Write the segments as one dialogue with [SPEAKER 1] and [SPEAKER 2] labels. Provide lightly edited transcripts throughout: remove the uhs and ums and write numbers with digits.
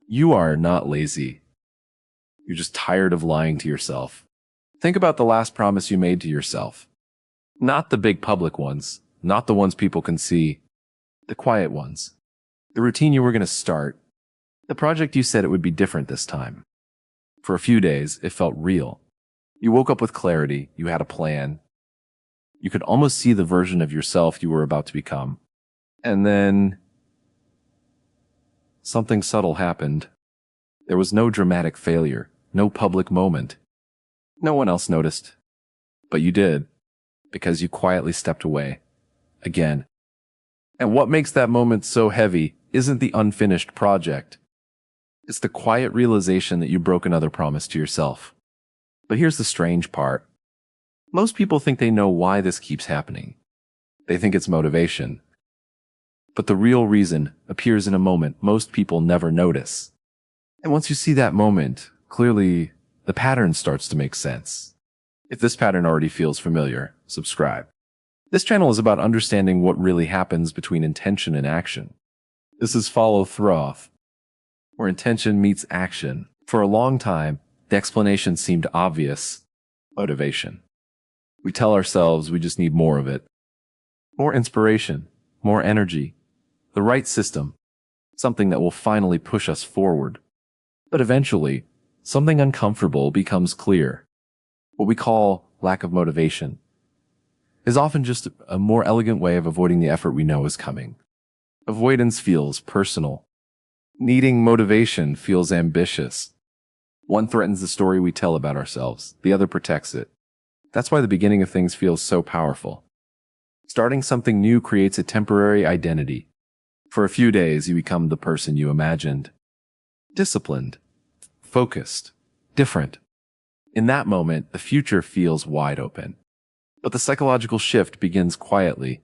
[SPEAKER 1] You are not lazy. You're just tired of lying to yourself. Think about the last promise you made to yourself. Not the big public ones, not the ones people can see, the quiet ones. The routine you were going to start, the project you said it would be different this time. For a few days, it felt real. You woke up with clarity, you had a plan. You could almost see the version of yourself you were about to become. And then something subtle happened. There was no dramatic failure, no public moment. No one else noticed. But you did, because you quietly stepped away. Again. And what makes that moment so heavy isn't the unfinished project. It's the quiet realization that you broke another promise to yourself. But here's the strange part. Most people think they know why this keeps happening. They think it's motivation. But the real reason appears in a moment most people never notice. And once you see that moment, clearly the pattern starts to make sense. If this pattern already feels familiar, subscribe. This channel is about understanding what really happens between intention and action. This is Follow Through, where intention meets action. For a long time, the explanation seemed obvious: motivation. We tell ourselves we just need more of it. More inspiration, more energy, the right system, something that will finally push us forward. But eventually, something uncomfortable becomes clear. What we call lack of motivation is often just a more elegant way of avoiding the effort we know is coming. Avoidance feels personal. Needing motivation feels ambitious. One threatens the story we tell about ourselves, the other protects it. That's why the beginning of things feels so powerful. Starting something new creates a temporary identity. For a few days, you become the person you imagined. Disciplined, focused, different. In that moment, the future feels wide open. But the psychological shift begins quietly.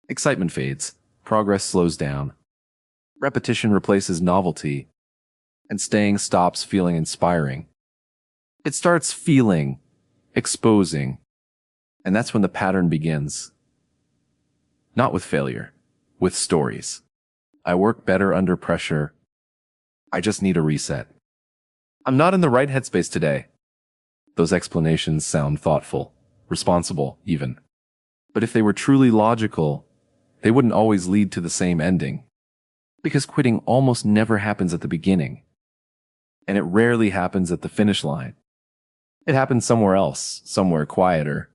[SPEAKER 1] Excitement fades, progress slows down. Repetition replaces novelty, and staying stops feeling inspiring. It starts feeling exposing, and that's when the pattern begins. Not with failure, with stories. I work better under pressure. I just need a reset. I'm not in the right headspace today. Those explanations sound thoughtful, responsible even. But if they were truly logical, they wouldn't always lead to the same ending. Because quitting almost never happens at the beginning. And it rarely happens at the finish line. It happens somewhere else, somewhere quieter.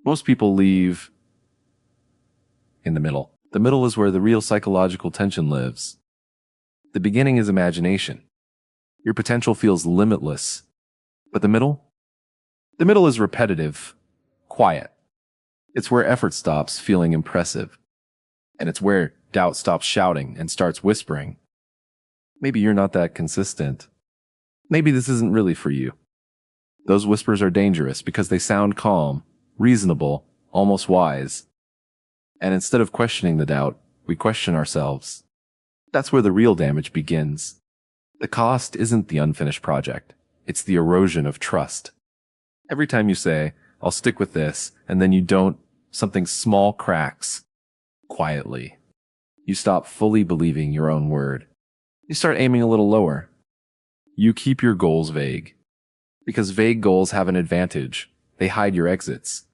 [SPEAKER 1] Most people leave in the middle. The middle is where the real psychological tension lives. The beginning is imagination. Your potential feels limitless. But the middle? The middle is repetitive, quiet. It's where effort stops feeling impressive. And it's where doubt stops shouting and starts whispering. Maybe you're not that consistent. Maybe this isn't really for you. Those whispers are dangerous because they sound calm, reasonable, almost wise. And instead of questioning the doubt, we question ourselves. That's where the real damage begins. The cost isn't the unfinished project. It's the erosion of trust. Every time you say, I'll stick with this, and then you don't, something small cracks. Quietly. You stop fully believing your own word. You start aiming a little lower. You keep your goals vague. Because vague goals have an advantage. They hide your exits.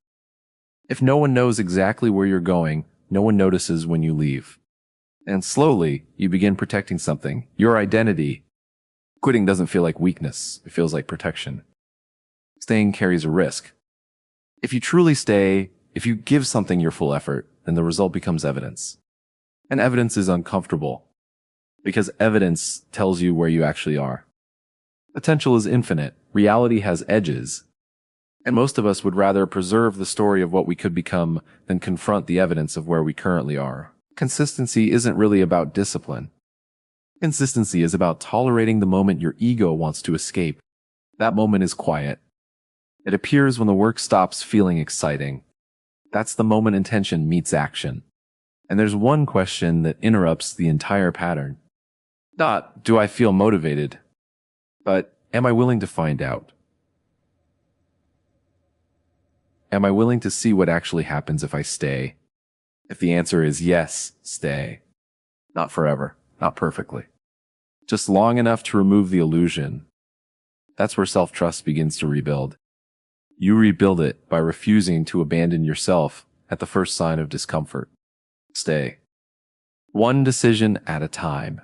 [SPEAKER 1] If no one knows exactly where you're going, no one notices when you leave. And slowly, you begin protecting something, your identity. Quitting doesn't feel like weakness. It feels like protection. Staying carries a risk. If you truly stay, if you give something your full effort, then the result becomes evidence. And evidence is uncomfortable. Because evidence tells you where you actually are. Potential is infinite. Reality has edges. And most of us would rather preserve the story of what we could become than confront the evidence of where we currently are. Consistency isn't really about discipline. Consistency is about tolerating the moment your ego wants to escape. That moment is quiet. It appears when the work stops feeling exciting. That's the moment intention meets action. And there's one question that interrupts the entire pattern. Not, do I feel motivated? But, am I willing to find out? Am I willing to see what actually happens if I stay? If the answer is yes, stay. Not forever, not perfectly. just long enough to remove the illusion. That's where self-trust begins to rebuild. You rebuild it by refusing to abandon yourself at the first sign of discomfort. Stay. One decision at a time.